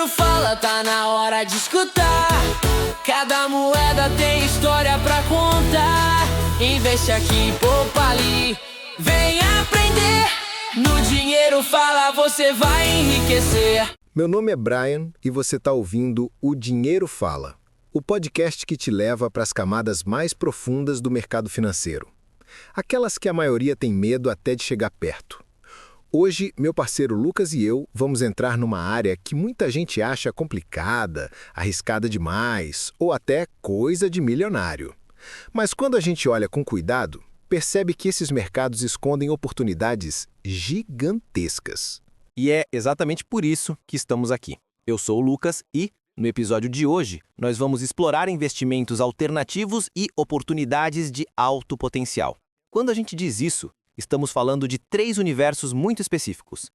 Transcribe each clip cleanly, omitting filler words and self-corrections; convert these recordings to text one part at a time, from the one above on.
dinheiro fala, tá na hora de escutar. Cada moeda tem história pra contar. Investe aqui, poupa ali, vem aprender. No Dinheiro Fala você vai enriquecer. Meu nome é Brian e você está ouvindo O Dinheiro Fala, o podcast que te leva para as camadas mais profundas do mercado financeiro. Aquelas que a maioria tem medo até de chegar perto. Hoje, meu parceiro Lucas e eu vamos entrar numa área que muita gente acha complicada, arriscada demais ou até coisa de milionário. Mas quando a gente olha com cuidado, percebe que esses mercados escondem oportunidades gigantescas. E é exatamente por isso que estamos aqui. Eu sou o Lucas e, no episódio de hoje, nós vamos explorar investimentos alternativos e oportunidades de alto potencial. Quando a gente diz isso, estamos falando de 3 universos muito específicos: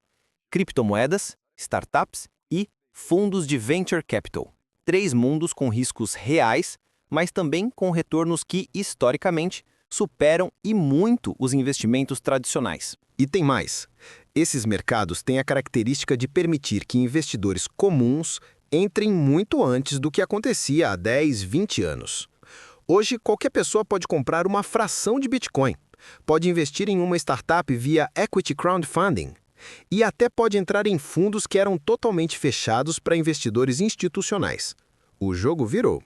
criptomoedas, startups e fundos de venture capital. 3 mundos com riscos reais, mas também com retornos que, historicamente, superam e muito os investimentos tradicionais. E tem mais. Esses mercados têm a característica de permitir que investidores comuns entrem muito antes do que acontecia há 10, 20 anos. Hoje, qualquer pessoa pode comprar uma fração de Bitcoin, pode investir em uma startup via equity crowdfunding e até pode entrar em fundos que eram totalmente fechados para investidores institucionais. O jogo virou.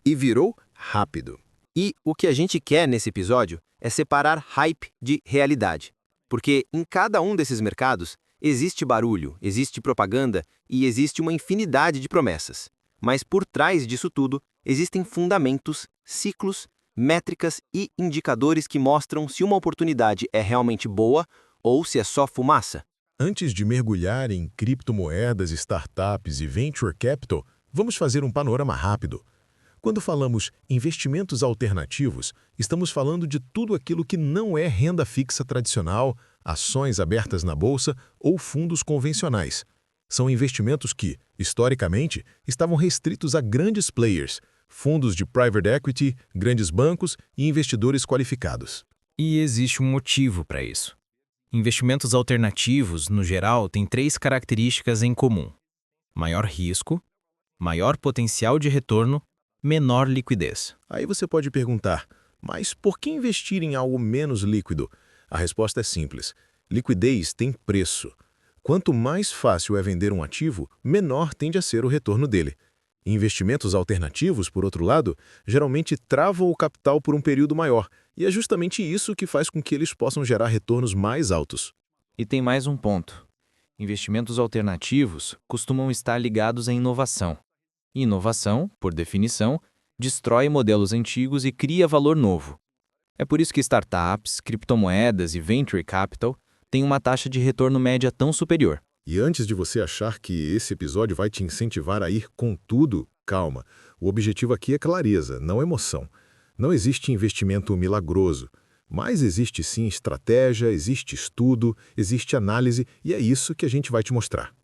E virou rápido. E o que a gente quer nesse episódio é separar hype de realidade. Porque em cada um desses mercados existe barulho, existe propaganda e existe uma infinidade de promessas. Mas por trás disso tudo existem fundamentos, ciclos, métricas e indicadores que mostram se uma oportunidade é realmente boa ou se é só fumaça. Antes de mergulhar em criptomoedas, startups e venture capital, vamos fazer um panorama rápido. Quando falamos investimentos alternativos, estamos falando de tudo aquilo que não é renda fixa tradicional, ações abertas na bolsa ou fundos convencionais. São investimentos que, historicamente, estavam restritos a grandes players, fundos de private equity, grandes bancos e investidores qualificados. E existe um motivo para isso. Investimentos alternativos, no geral, têm 3 características em comum: maior risco, maior potencial de retorno, menor liquidez. Aí você pode perguntar, mas por que investir em algo menos líquido? A resposta é simples. Liquidez tem preço. Quanto mais fácil é vender um ativo, menor tende a ser o retorno dele. Investimentos alternativos, por outro lado, geralmente travam o capital por um período maior, e é justamente isso que faz com que eles possam gerar retornos mais altos. E tem mais um ponto. Investimentos alternativos costumam estar ligados à inovação. E inovação, por definição, destrói modelos antigos e cria valor novo. É por isso que startups, criptomoedas e venture capital têm uma taxa de retorno média tão superior. E antes de você achar que esse episódio vai te incentivar a ir com tudo, calma. O objetivo aqui é clareza, não emoção. Não existe investimento milagroso, mas existe sim estratégia, existe estudo, existe análise e é isso que a gente vai te mostrar.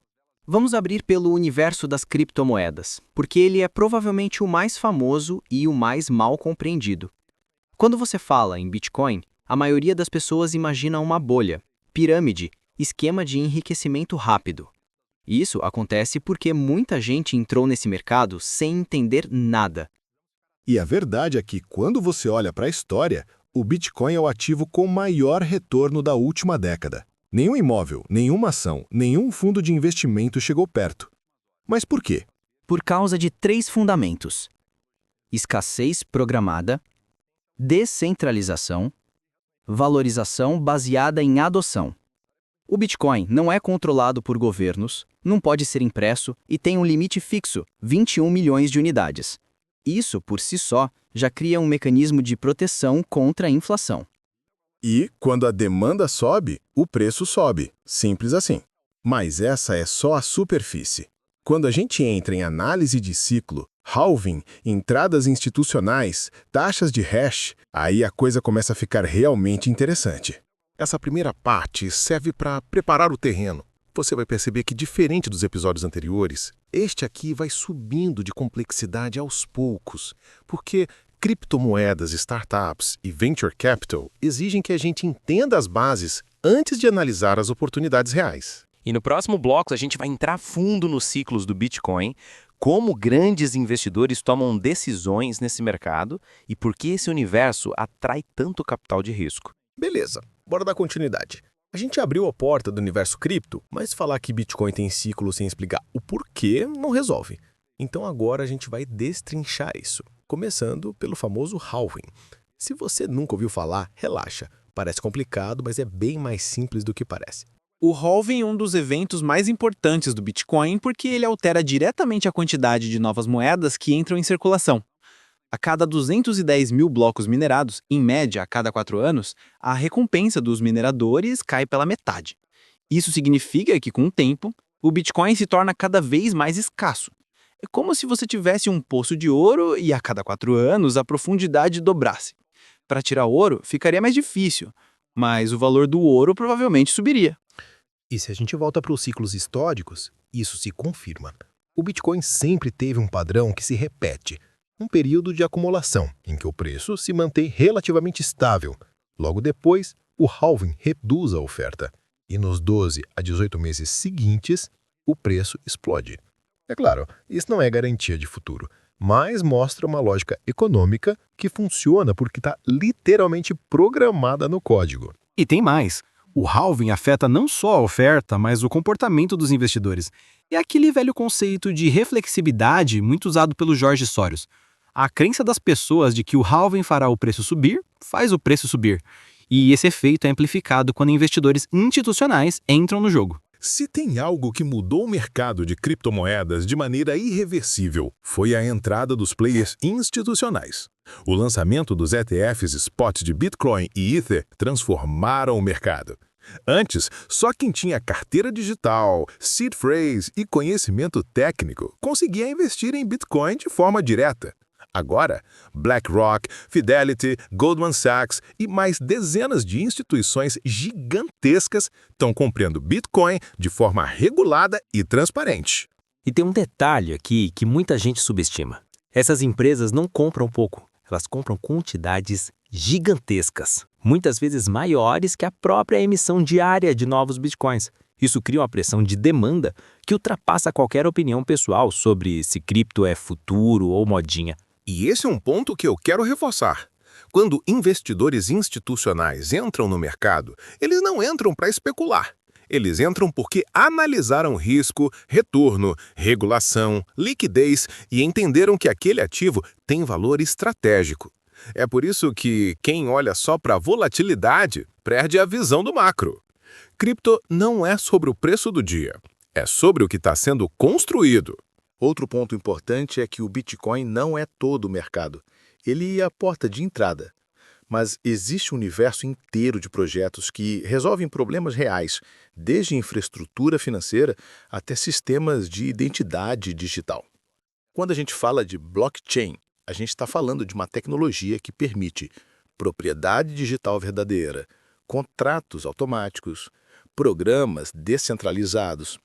Vamos abrir pelo universo das criptomoedas, porque ele é provavelmente o mais famoso e o mais mal compreendido. Quando você fala em Bitcoin, a maioria das pessoas imagina uma bolha, pirâmide, esquema de enriquecimento rápido. Isso acontece porque muita gente entrou nesse mercado sem entender nada. E a verdade é que, quando você olha para a história, o Bitcoin é o ativo com maior retorno da última década. Nenhum imóvel, nenhuma ação, nenhum fundo de investimento chegou perto. Mas por quê? Por causa de 3 fundamentos: escassez programada, descentralização, valorização baseada em adoção. O Bitcoin não é controlado por governos, não pode ser impresso e tem um limite fixo, 21 milhões de unidades. Isso, por si só, já cria um mecanismo de proteção contra a inflação. E, quando a demanda sobe, o preço sobe. Simples assim. Mas essa é só a superfície. Quando a gente entra em análise de ciclo, halving, entradas institucionais, taxas de hash, aí a coisa começa a ficar realmente interessante. Essa primeira parte serve para preparar o terreno. Você vai perceber que, diferente dos episódios anteriores, este aqui vai subindo de complexidade aos poucos, porque criptomoedas, startups e venture capital exigem que a gente entenda as bases antes de analisar as oportunidades reais. E no próximo bloco a gente vai entrar fundo nos ciclos do Bitcoin, como grandes investidores tomam decisões nesse mercado e por que esse universo atrai tanto capital de risco. Beleza, bora dar continuidade. A gente abriu a porta do universo cripto, mas falar que Bitcoin tem ciclo sem explicar o porquê não resolve. Então agora a gente vai destrinchar isso, começando pelo famoso halving. Se você nunca ouviu falar, relaxa. Parece complicado, mas é bem mais simples do que parece. O halving é um dos eventos mais importantes do Bitcoin porque ele altera diretamente a quantidade de novas moedas que entram em circulação. A cada 210 mil blocos minerados, em média a cada 4 anos, a recompensa dos mineradores cai pela metade. Isso significa que, com o tempo, o Bitcoin se torna cada vez mais escasso. É como se você tivesse um poço de ouro e a cada 4 anos a profundidade dobrasse. Para tirar ouro, ficaria mais difícil, mas o valor do ouro provavelmente subiria. E se a gente volta para os ciclos históricos, isso se confirma. O Bitcoin sempre teve um padrão que se repete, um período de acumulação, em que o preço se mantém relativamente estável. Logo depois, o halving reduz a oferta, e nos 12 a 18 meses seguintes, o preço explode. É claro, isso não é garantia de futuro, mas mostra uma lógica econômica que funciona porque está literalmente programada no código. E tem mais. O halving afeta não só a oferta, mas o comportamento dos investidores. É aquele velho conceito de reflexividade muito usado pelo Jorge Soros. A crença das pessoas de que o halving fará o preço subir, faz o preço subir. E esse efeito é amplificado quando investidores institucionais entram no jogo. Se tem algo que mudou o mercado de criptomoedas de maneira irreversível, foi a entrada dos players institucionais. O lançamento dos ETFs spot de Bitcoin e Ether transformaram o mercado. Antes, só quem tinha carteira digital, seed phrase e conhecimento técnico conseguia investir em Bitcoin de forma direta. Agora, BlackRock, Fidelity, Goldman Sachs e mais dezenas de instituições gigantescas estão comprando Bitcoin de forma regulada e transparente. E tem um detalhe aqui que muita gente subestima. Essas empresas não compram pouco, elas compram quantidades gigantescas, muitas vezes maiores que a própria emissão diária de novos Bitcoins. Isso cria uma pressão de demanda que ultrapassa qualquer opinião pessoal sobre se cripto é futuro ou modinha. E esse é um ponto que eu quero reforçar. Quando investidores institucionais entram no mercado, eles não entram para especular. Eles entram porque analisaram risco, retorno, regulação, liquidez e entenderam que aquele ativo tem valor estratégico. É por isso que quem olha só para a volatilidade perde a visão do macro. Cripto não é sobre o preço do dia, é sobre o que está sendo construído. Outro ponto importante é que o Bitcoin não é todo o mercado. Ele é a porta de entrada. Mas existe um universo inteiro de projetos que resolvem problemas reais, desde infraestrutura financeira até sistemas de identidade digital. Quando a gente fala de blockchain, a gente está falando de uma tecnologia que permite propriedade digital verdadeira, contratos automáticos, programas descentralizados,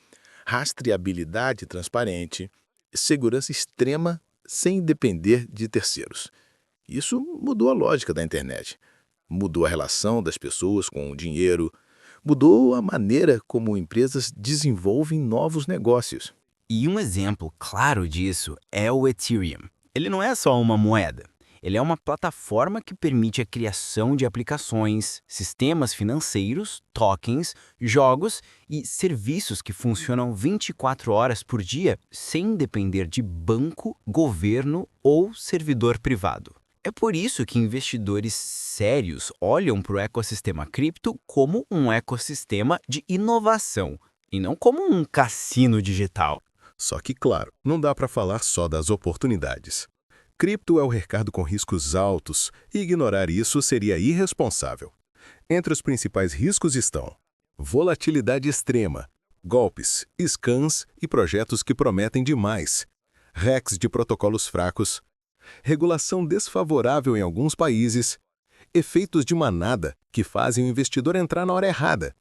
rastreabilidade transparente, segurança extrema sem depender de terceiros. Isso mudou a lógica da internet, mudou a relação das pessoas com o dinheiro, mudou a maneira como empresas desenvolvem novos negócios. E um exemplo claro disso é o Ethereum. Ele não é só uma moeda. Ele é uma plataforma que permite a criação de aplicações, sistemas financeiros, tokens, jogos e serviços que funcionam 24 horas por dia sem depender de banco, governo ou servidor privado. É por isso que investidores sérios olham para o ecossistema cripto como um ecossistema de inovação e não como um cassino digital. Só que, claro, não dá para falar só das oportunidades. Cripto é um mercado com riscos altos e ignorar isso seria irresponsável. Entre os principais riscos estão volatilidade extrema, golpes, scams e projetos que prometem demais, hacks de protocolos fracos, regulação desfavorável em alguns países, efeitos de manada que fazem o investidor entrar na hora errada.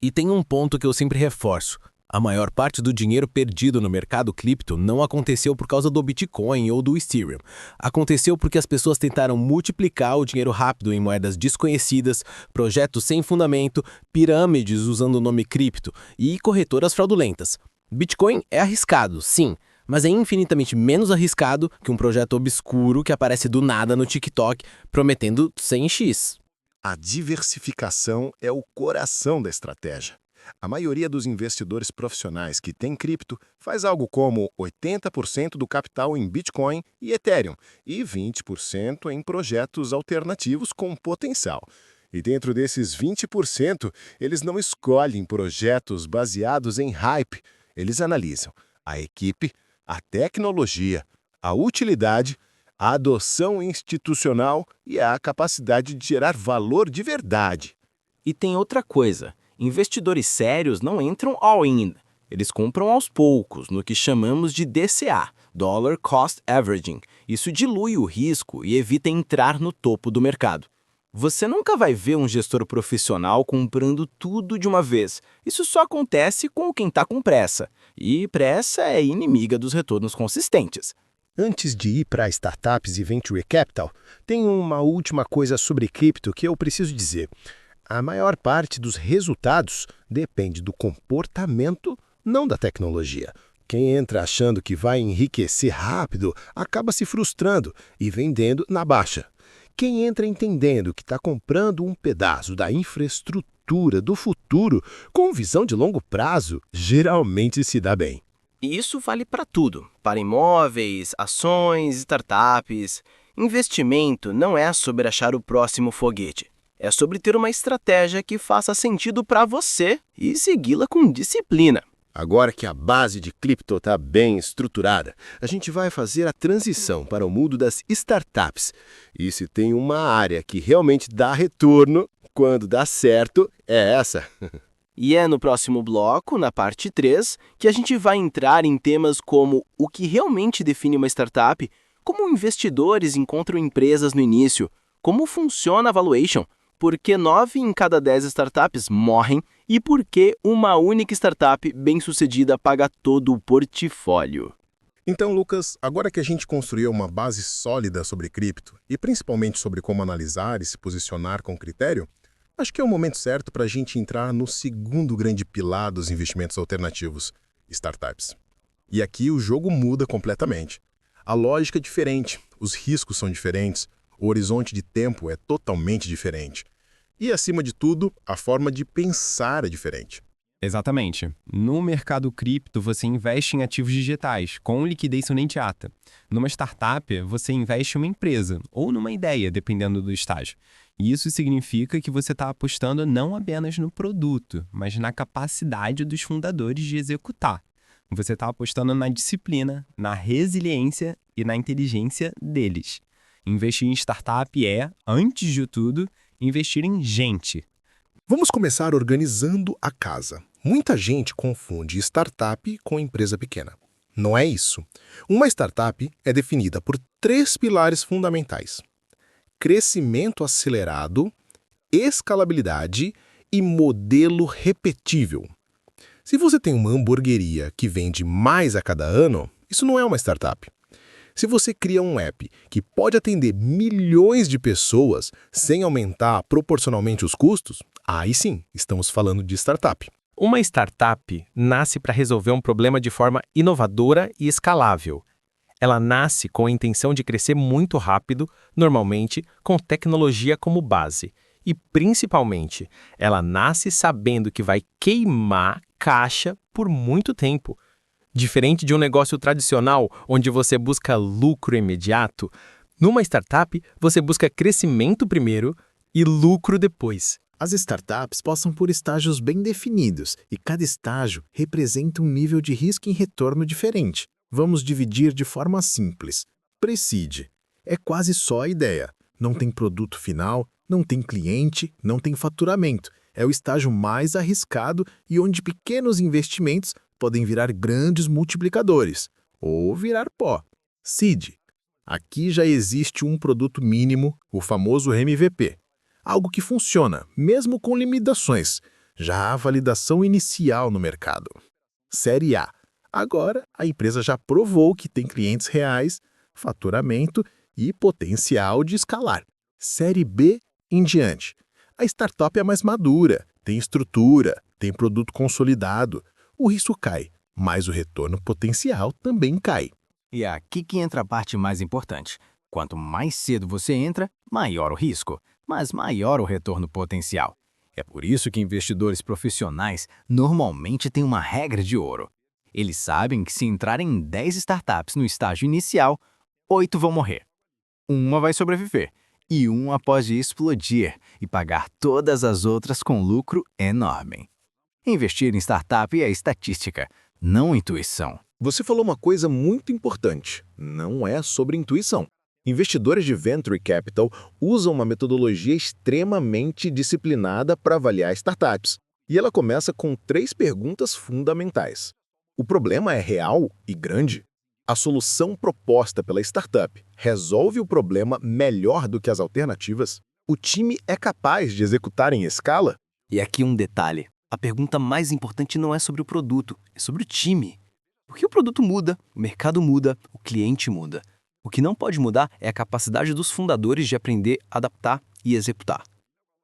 E tem um ponto que eu sempre reforço. A maior parte do dinheiro perdido no mercado cripto não aconteceu por causa do Bitcoin ou do Ethereum. Aconteceu porque as pessoas tentaram multiplicar o dinheiro rápido em moedas desconhecidas, projetos sem fundamento, pirâmides usando o nome cripto e corretoras fraudulentas. Bitcoin é arriscado, sim, mas é infinitamente menos arriscado que um projeto obscuro que aparece do nada no TikTok prometendo 100x. A diversificação é o coração da estratégia. A maioria dos investidores profissionais que tem cripto faz algo como 80% do capital em Bitcoin e Ethereum e 20% em projetos alternativos com potencial. E dentro desses 20%, eles não escolhem projetos baseados em hype. Eles analisam a equipe, a tecnologia, a utilidade, a adoção institucional e a capacidade de gerar valor de verdade. E tem outra coisa. Investidores sérios não entram all-in. Eles compram aos poucos, no que chamamos de DCA, Dollar Cost Averaging. Isso dilui o risco e evita entrar no topo do mercado. Você nunca vai ver um gestor profissional comprando tudo de uma vez. Isso só acontece com quem está com pressa. E pressa é inimiga dos retornos consistentes. Antes de ir para startups e venture capital, tem uma última coisa sobre cripto que eu preciso dizer. A maior parte dos resultados depende do comportamento, não da tecnologia. Quem entra achando que vai enriquecer rápido acaba se frustrando e vendendo na baixa. Quem entra entendendo que está comprando um pedaço da infraestrutura do futuro com visão de longo prazo, geralmente se dá bem. E isso vale para tudo, para imóveis, ações, startups. Investimento não é sobre achar o próximo foguete. É sobre ter uma estratégia que faça sentido para você e segui-la com disciplina. Agora que a base de cripto está bem estruturada, a gente vai fazer a transição para o mundo das startups. E se tem uma área que realmente dá retorno, quando dá certo, é essa. E é no próximo bloco, na parte 3, que a gente vai entrar em temas como o que realmente define uma startup, como investidores encontram empresas no início, como funciona a valuation, por que 9 em cada 10 startups morrem e por que uma única startup bem-sucedida paga todo o portfólio. Então, Lucas, agora que a gente construiu uma base sólida sobre cripto e principalmente sobre como analisar e se posicionar com critério, acho que é o momento certo para a gente entrar no segundo grande pilar dos investimentos alternativos, startups. E aqui o jogo muda completamente. A lógica é diferente, os riscos são diferentes, o horizonte de tempo é totalmente diferente. E, acima de tudo, a forma de pensar é diferente. Exatamente. No mercado cripto, você investe em ativos digitais, com liquidez imediata. Numa startup, você investe em uma empresa, ou numa ideia, dependendo do estágio. E isso significa que você está apostando não apenas no produto, mas na capacidade dos fundadores de executar. Você está apostando na disciplina, na resiliência e na inteligência deles. Investir em startup é, antes de tudo, investir em gente. Vamos começar organizando a casa. Muita gente confunde startup com empresa pequena. Não é isso. Uma startup é definida por 3 pilares fundamentais: crescimento acelerado, escalabilidade e modelo repetível. Se você tem uma hamburgueria que vende mais a cada ano, isso não é uma startup. Se você cria um app que pode atender milhões de pessoas sem aumentar proporcionalmente os custos, aí sim, estamos falando de startup. Uma startup nasce para resolver um problema de forma inovadora e escalável. Ela nasce com a intenção de crescer muito rápido, normalmente com tecnologia como base. E, principalmente, ela nasce sabendo que vai queimar caixa por muito tempo. Diferente de um negócio tradicional, onde você busca lucro imediato, numa startup você busca crescimento primeiro e lucro depois. As startups passam por estágios bem definidos e cada estágio representa um nível de risco e retorno diferente. Vamos dividir de forma simples. Pre-seed é quase só a ideia. Não tem produto final, não tem cliente, não tem faturamento. É o estágio mais arriscado e onde pequenos investimentos podem virar grandes multiplicadores ou virar pó. Seed. Aqui já existe um produto mínimo, o famoso MVP. Algo que funciona, mesmo com limitações. Já há validação inicial no mercado. Série A. Agora, a empresa já provou que tem clientes reais, faturamento e potencial de escalar. Série B em diante. A startup é mais madura, tem estrutura, tem produto consolidado. O risco cai, mas o retorno potencial também cai. E é aqui que entra a parte mais importante. Quanto mais cedo você entra, maior o risco, mas maior o retorno potencial. É por isso que investidores profissionais normalmente têm uma regra de ouro. Eles sabem que se entrarem em 10 startups no estágio inicial, 8 vão morrer. Uma vai sobreviver, e uma pode explodir e pagar todas as outras com lucro enorme. Investir em startup é estatística, não intuição. Você falou uma coisa muito importante. Não é sobre intuição. Investidores de Venture Capital usam uma metodologia extremamente disciplinada para avaliar startups. E ela começa com 3 perguntas fundamentais. O problema é real e grande? A solução proposta pela startup resolve o problema melhor do que as alternativas? O time é capaz de executar em escala? E aqui um detalhe. A pergunta mais importante não é sobre o produto, é sobre o time. Porque o produto muda, o mercado muda, o cliente muda. O que não pode mudar é a capacidade dos fundadores de aprender, adaptar e executar.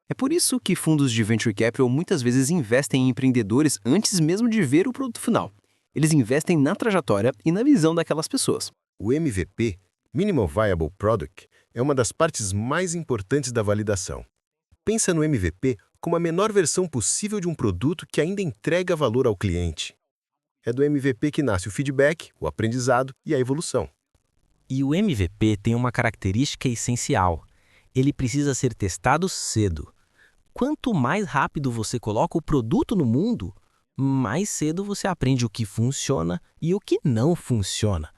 É por isso que fundos de Venture Capital muitas vezes investem em empreendedores antes mesmo de ver o produto final. Eles investem na trajetória e na visão daquelas pessoas. O MVP, Minimum Viable Product, é uma das partes mais importantes da validação. Pensa no MVP como a menor versão possível de um produto que ainda entrega valor ao cliente. É do MVP que nasce o feedback, o aprendizado e a evolução. E o MVP tem uma característica essencial. Ele precisa ser testado cedo. Quanto mais rápido você coloca o produto no mundo, mais cedo você aprende o que funciona e o que não funciona.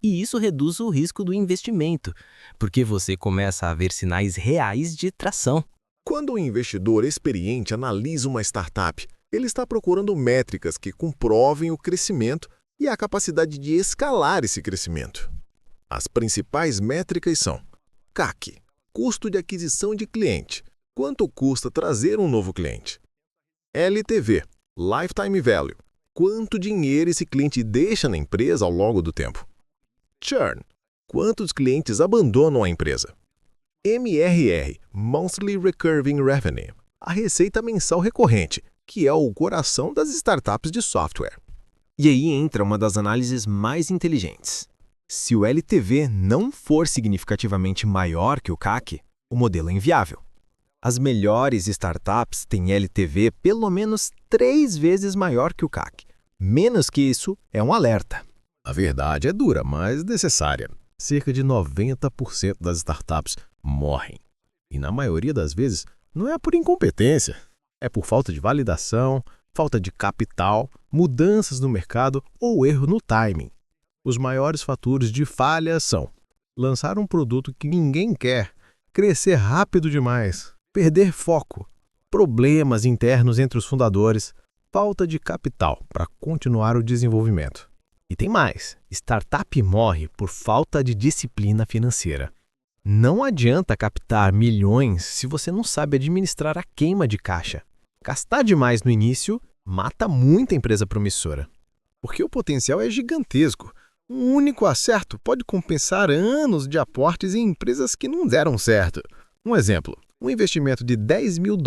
E isso reduz o risco do investimento, porque você começa a ver sinais reais de tração. Quando um investidor experiente analisa uma startup, ele está procurando métricas que comprovem o crescimento e a capacidade de escalar esse crescimento. As principais métricas são CAC, custo de aquisição de cliente, quanto custa trazer um novo cliente. LTV, Lifetime Value, quanto dinheiro esse cliente deixa na empresa ao longo do tempo. Churn, quantos clientes abandonam a empresa. MRR, Monthly Recurring Revenue, a receita mensal recorrente, que é o coração das startups de software. E aí entra uma das análises mais inteligentes. Se o LTV não for significativamente maior que o CAC, o modelo é inviável. As melhores startups têm LTV pelo menos 3 vezes maior que o CAC. Menos que isso é um alerta. A verdade é dura, mas necessária. Cerca de 90% das startups morrem. E na maioria das vezes, não é por incompetência. É por falta de validação, falta de capital, mudanças no mercado ou erro no timing. Os maiores fatores de falha são lançar um produto que ninguém quer, crescer rápido demais, perder foco, problemas internos entre os fundadores, falta de capital para continuar o desenvolvimento. E tem mais, startup morre por falta de disciplina financeira. Não adianta captar milhões se você não sabe administrar a queima de caixa. Gastar demais no início mata muita empresa promissora. Porque o potencial é gigantesco. Um único acerto pode compensar anos de aportes em empresas que não deram certo. Um exemplo, um investimento de $10 mil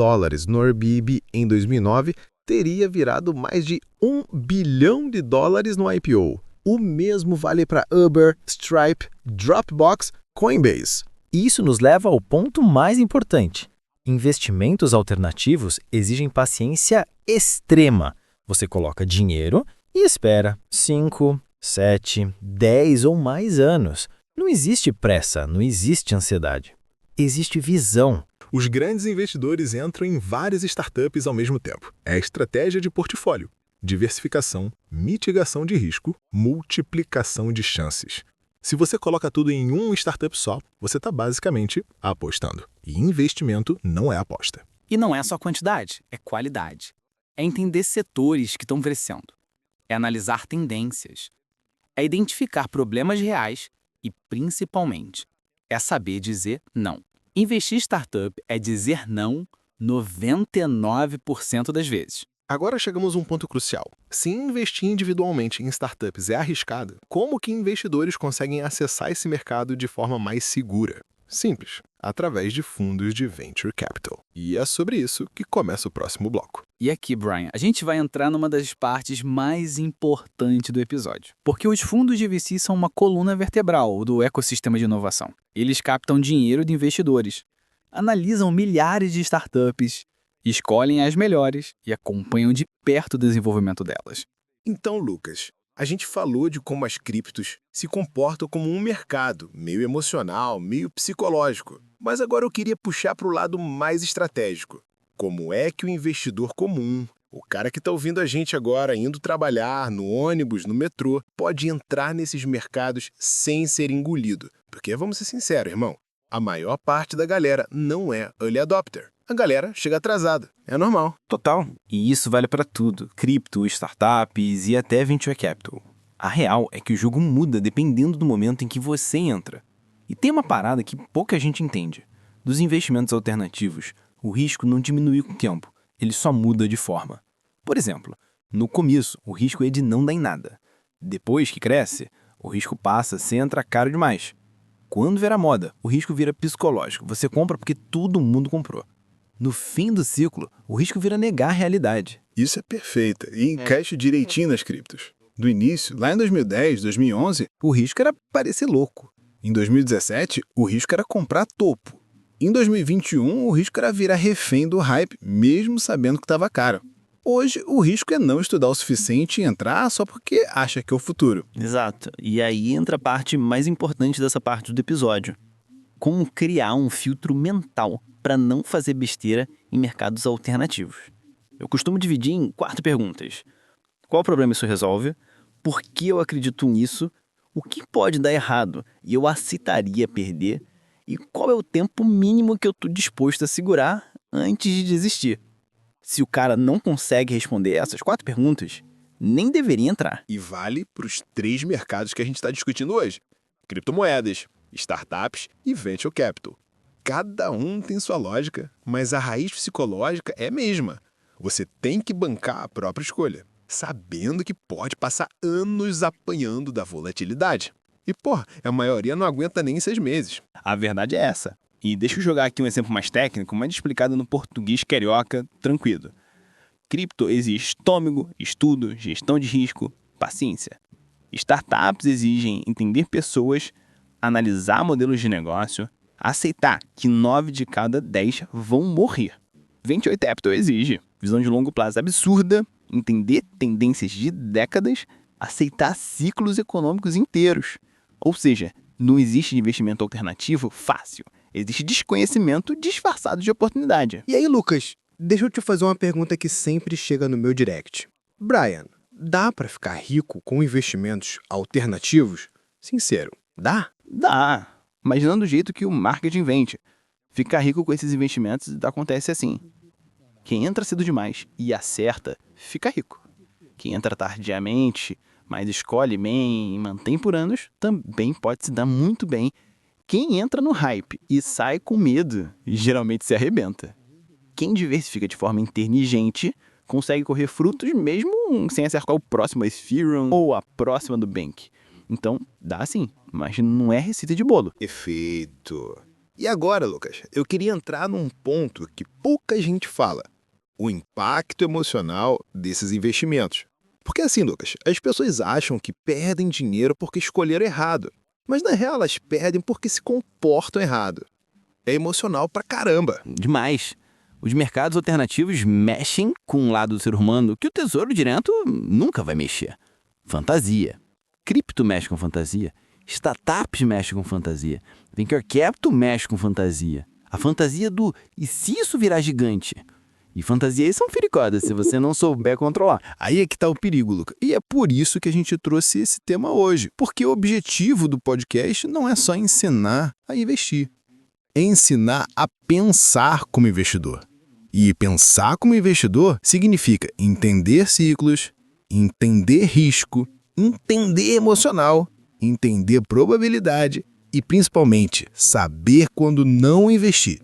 no Airbnb em 2009 teria virado mais de $1 bilhão no IPO. O mesmo vale para Uber, Stripe, Dropbox, Coinbase. Isso nos leva ao ponto mais importante. Investimentos alternativos exigem paciência extrema. Você coloca dinheiro e espera 5, 7, 10 ou mais anos. Não existe pressa, não existe ansiedade. Existe visão. Os grandes investidores entram em várias startups ao mesmo tempo. É estratégia de portfólio, diversificação, mitigação de risco, multiplicação de chances. Se você coloca tudo em um startup só, você está basicamente apostando. E investimento não é aposta. E não é só quantidade, é qualidade. É entender setores que estão crescendo. É analisar tendências. É identificar problemas reais e, principalmente, é saber dizer não. Investir em startup é dizer não 99% das vezes. Agora chegamos a um ponto crucial. Se investir individualmente em startups é arriscado, como que investidores conseguem acessar esse mercado de forma mais segura? Simples, através de fundos de Venture Capital. E é sobre isso que começa o próximo bloco. E aqui, Brian, a gente vai entrar numa das partes mais importantes do episódio. Porque os fundos de VC são uma coluna vertebral do ecossistema de inovação. Eles captam dinheiro de investidores, analisam milhares de startups, escolhem as melhores e acompanham de perto o desenvolvimento delas. Então, Lucas, a gente falou de como as criptos se comportam como um mercado, meio emocional, meio psicológico. Mas agora eu queria puxar para o lado mais estratégico. Como é que o investidor comum, o cara que está ouvindo a gente agora, indo trabalhar no ônibus, no metrô, pode entrar nesses mercados sem ser engolido? Porque, vamos ser sinceros, irmão, a maior parte da galera não é early adopter. A galera chega atrasada. É normal. Total. E isso vale para tudo. Cripto, startups e até venture capital. A real é que o jogo muda dependendo do momento em que você entra. E tem uma parada que pouca gente entende. Dos investimentos alternativos, o risco não diminui com o tempo. Ele só muda de forma. Por exemplo, no começo, o risco é de não dar em nada. Depois que cresce, o risco passa a ser entrar caro demais. Quando virar moda, o risco vira psicológico. Você compra porque todo mundo comprou. No fim do ciclo, o risco vira negar a realidade. Isso é perfeito e encaixa direitinho nas criptos. Do início, lá em 2010, 2011, o risco era parecer louco. Em 2017, o risco era comprar topo. Em 2021, o risco era virar refém do hype, mesmo sabendo que estava caro. Hoje, o risco é não estudar o suficiente e entrar só porque acha que é o futuro. Exato. E aí entra a parte mais importante dessa parte do episódio. Como criar um filtro mental para não fazer besteira em mercados alternativos. Eu costumo dividir em 4 perguntas. Qual problema isso resolve? Por que eu acredito nisso? O que pode dar errado e eu aceitaria perder? E qual é o tempo mínimo que eu estou disposto a segurar antes de desistir? Se o cara não consegue responder essas 4 perguntas, nem deveria entrar. E vale para os 3 mercados que a gente está discutindo hoje. Criptomoedas, startups e venture capital. Cada um tem sua lógica, mas a raiz psicológica é a mesma. Você tem que bancar a própria escolha, sabendo que pode passar anos apanhando da volatilidade. E, a maioria não aguenta nem 6 meses. A verdade é essa. E deixa eu jogar aqui um exemplo mais técnico, mas explicado no português carioca, tranquilo. Cripto exige estômago, estudo, gestão de risco, paciência. Startups exigem entender pessoas, analisar modelos de negócio, aceitar que 9 de cada 10 vão morrer. Venture capital exige visão de longo prazo absurda, entender tendências de décadas, aceitar ciclos econômicos inteiros. Ou seja, não existe investimento alternativo fácil. Existe desconhecimento disfarçado de oportunidade. E aí, Lucas, deixa eu te fazer uma pergunta que sempre chega no meu direct. Brian, dá para ficar rico com investimentos alternativos? Sincero, dá? Dá, mas não do jeito que o marketing vende. Ficar rico com esses investimentos acontece assim. Quem entra cedo demais e acerta, fica rico. Quem entra tardiamente, mas escolhe bem e mantém por anos, também pode se dar muito bem. Quem entra no hype e sai com medo, geralmente se arrebenta. Quem diversifica de forma inteligente, consegue correr frutos mesmo sem acertar o próximo Ethereum ou a próxima do Bank. Então, dá sim, mas não é receita de bolo. Perfeito. E agora, Lucas, eu queria entrar num ponto que pouca gente fala. O impacto emocional desses investimentos. Porque assim, Lucas, as pessoas acham que perdem dinheiro porque escolheram errado. Mas na real elas perdem porque se comportam errado. É emocional pra caramba. Demais. Os mercados alternativos mexem com um lado do ser humano que o tesouro direto nunca vai mexer. Fantasia. Cripto mexe com fantasia. Startups mexe com fantasia. Venture Capital mexe com fantasia. A fantasia do e se isso virar gigante? E fantasias são perigosas se você não souber controlar. Aí é que tá o perigo, Luca. E é por isso que a gente trouxe esse tema hoje. Porque o objetivo do podcast não é só ensinar a investir. É ensinar a pensar como investidor. E pensar como investidor significa entender ciclos, entender risco, entender emocional, entender probabilidade e, principalmente, saber quando não investir.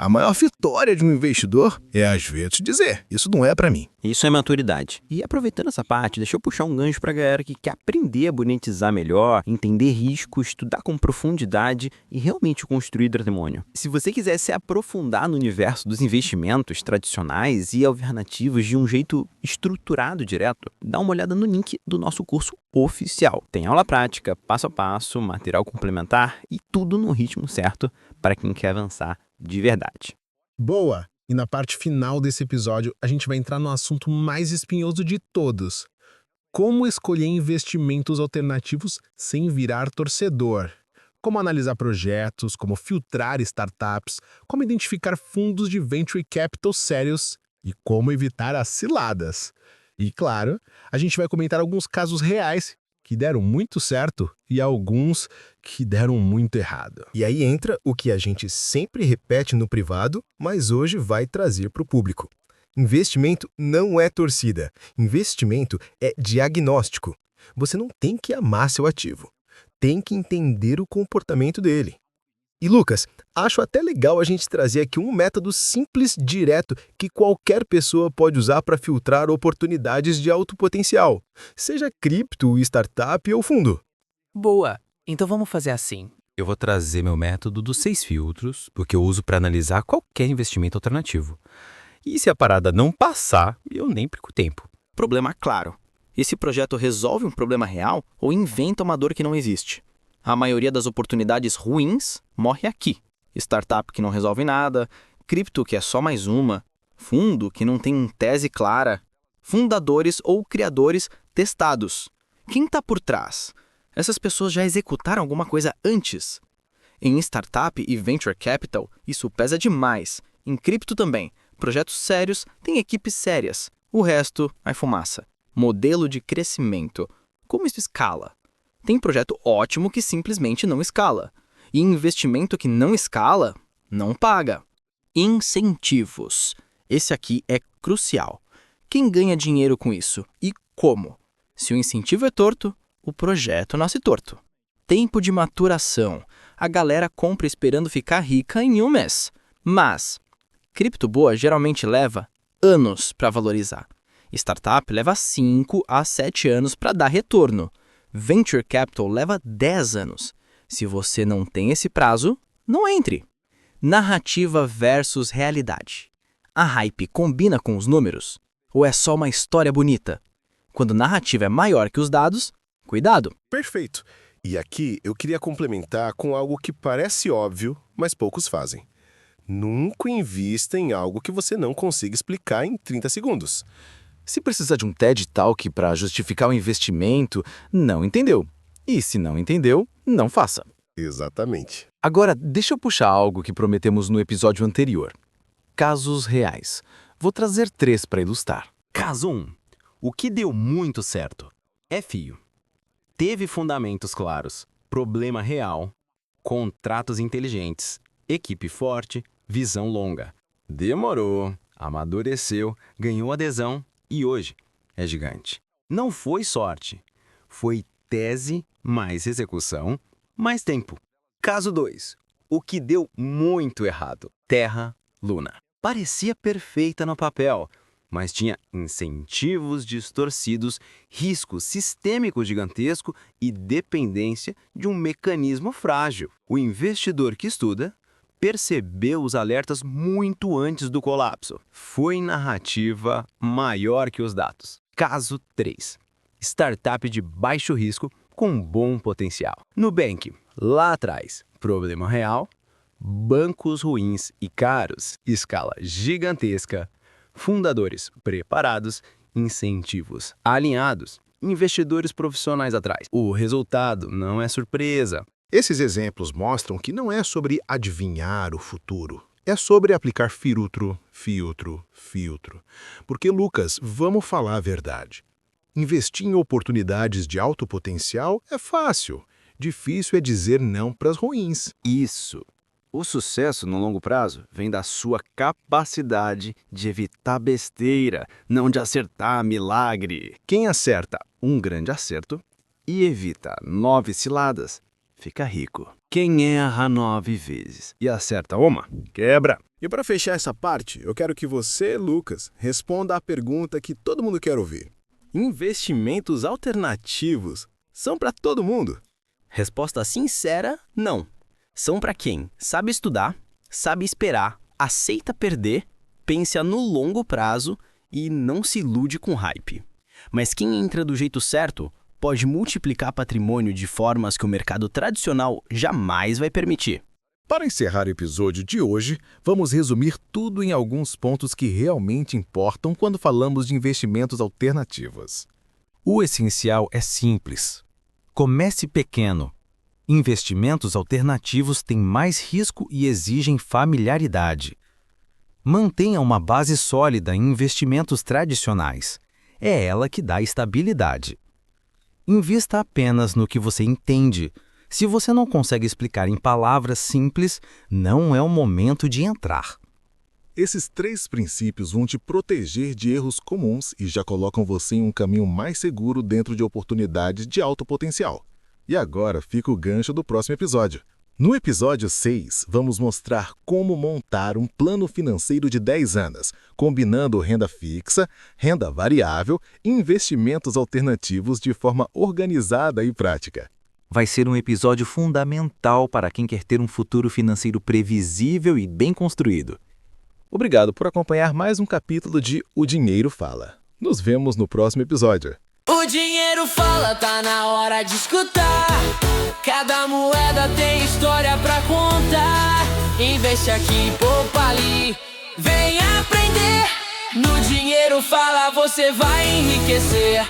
A maior vitória de um investidor é, às vezes, dizer: isso não é para mim. Isso é maturidade. E aproveitando essa parte, deixa eu puxar um gancho pra galera que quer aprender a bonitizar melhor, entender risco, estudar com profundidade e realmente construir patrimônio. Se você quiser se aprofundar no universo dos investimentos tradicionais e alternativos de um jeito estruturado direto, dá uma olhada no link do nosso curso oficial. Tem aula prática, passo a passo, material complementar e tudo no ritmo certo para quem quer avançar de verdade. Boa! E na parte final desse episódio, a gente vai entrar no assunto mais espinhoso de todos. Como escolher investimentos alternativos sem virar torcedor? Como analisar projetos, como filtrar startups, como identificar fundos de venture capital sérios e como evitar as ciladas. E, claro, a gente vai comentar alguns casos reais que deram muito certo e alguns que deram muito errado. E aí entra o que a gente sempre repete no privado, mas hoje vai trazer para o público. Investimento não é torcida. Investimento é diagnóstico. Você não tem que amar seu ativo. Tem que entender o comportamento dele. E, Lucas, acho até legal a gente trazer aqui um método simples, direto, que qualquer pessoa pode usar para filtrar oportunidades de alto potencial, seja cripto, startup ou fundo. Boa! Então vamos fazer assim. Eu vou trazer meu método dos 6 filtros, porque eu uso para analisar qualquer investimento alternativo. E se a parada não passar, eu nem perco tempo. Problema claro. Esse projeto resolve um problema real ou inventa uma dor que não existe? A maioria das oportunidades ruins morre aqui. Startup que não resolve nada, cripto que é só mais uma, fundo que não tem tese clara, fundadores ou criadores testados. Quem está por trás? Essas pessoas já executaram alguma coisa antes? Em startup e venture capital, isso pesa demais. Em cripto também. Projetos sérios têm equipes sérias. O resto é fumaça. Modelo de crescimento. Como isso escala? Tem projeto ótimo que simplesmente não escala. E investimento que não escala, não paga. Incentivos. Esse aqui é crucial. Quem ganha dinheiro com isso? E como? Se o incentivo é torto, o projeto nasce torto. Tempo de maturação. A galera compra esperando ficar rica em um mês. Mas cripto boa geralmente leva anos para valorizar. Startup leva 5 a 7 anos para dar retorno. Venture Capital leva 10 anos. Se você não tem esse prazo, não entre. Narrativa versus realidade. A hype combina com os números? Ou é só uma história bonita? Quando narrativa é maior que os dados, cuidado. Perfeito. E aqui eu queria complementar com algo que parece óbvio, mas poucos fazem. Nunca invista em algo que você não consiga explicar em 30 segundos. Se precisar de um TED Talk para justificar o investimento, não entendeu. E se não entendeu, não faça. Exatamente. Agora, deixa eu puxar algo que prometemos no episódio anterior. Casos reais. Vou trazer 3 para ilustrar. Caso 1. O que deu muito certo? É fio. Teve fundamentos claros, problema real, contratos inteligentes, equipe forte, visão longa. Demorou, amadureceu, ganhou adesão e hoje é gigante. Não foi sorte, foi tese mais execução mais tempo. Caso 2. O que deu muito errado? Terra, Luna. Parecia perfeita no papel, mas tinha incentivos distorcidos, risco sistêmico gigantesco e dependência de um mecanismo frágil. O investidor que estuda percebeu os alertas muito antes do colapso. Foi narrativa maior que os dados. Caso 3. Startup de baixo risco com bom potencial. Nubank, lá atrás, problema real, bancos ruins e caros, escala gigantesca, fundadores preparados, incentivos alinhados, investidores profissionais atrás. O resultado não é surpresa. Esses exemplos mostram que não é sobre adivinhar o futuro. É sobre aplicar filtro. Porque, Lucas, vamos falar a verdade. Investir em oportunidades de alto potencial é fácil. Difícil é dizer não para as ruins. Isso. O sucesso no longo prazo vem da sua capacidade de evitar besteira, não de acertar milagre. Quem acerta um grande acerto e evita 9 ciladas, fica rico. Quem erra 9 vezes e acerta uma, quebra. E para fechar essa parte, eu quero que você, Lucas, responda à pergunta que todo mundo quer ouvir. Investimentos alternativos são para todo mundo? Resposta sincera, não. São para quem sabe estudar, sabe esperar, aceita perder, pensa no longo prazo e não se ilude com hype. Mas quem entra do jeito certo pode multiplicar patrimônio de formas que o mercado tradicional jamais vai permitir. Para encerrar o episódio de hoje, vamos resumir tudo em alguns pontos que realmente importam quando falamos de investimentos alternativos. O essencial é simples. Comece pequeno. Investimentos alternativos têm mais risco e exigem familiaridade. Mantenha uma base sólida em investimentos tradicionais. É ela que dá estabilidade. Invista apenas no que você entende. Se você não consegue explicar em palavras simples, não é o momento de entrar. Esses 3 princípios vão te proteger de erros comuns e já colocam você em um caminho mais seguro dentro de oportunidades de alto potencial. E agora fica o gancho do próximo episódio. No episódio 6, vamos mostrar como montar um plano financeiro de 10 anos, combinando renda fixa, renda variável e investimentos alternativos de forma organizada e prática. Vai ser um episódio fundamental para quem quer ter um futuro financeiro previsível e bem construído. Obrigado por acompanhar mais um capítulo de O Dinheiro Fala. Nos vemos no próximo episódio. O dinheiro fala, tá na hora de escutar. Cada moeda tem história pra contar. Investe aqui, poupa ali. Vem aprender. No Dinheiro Fala você vai enriquecer.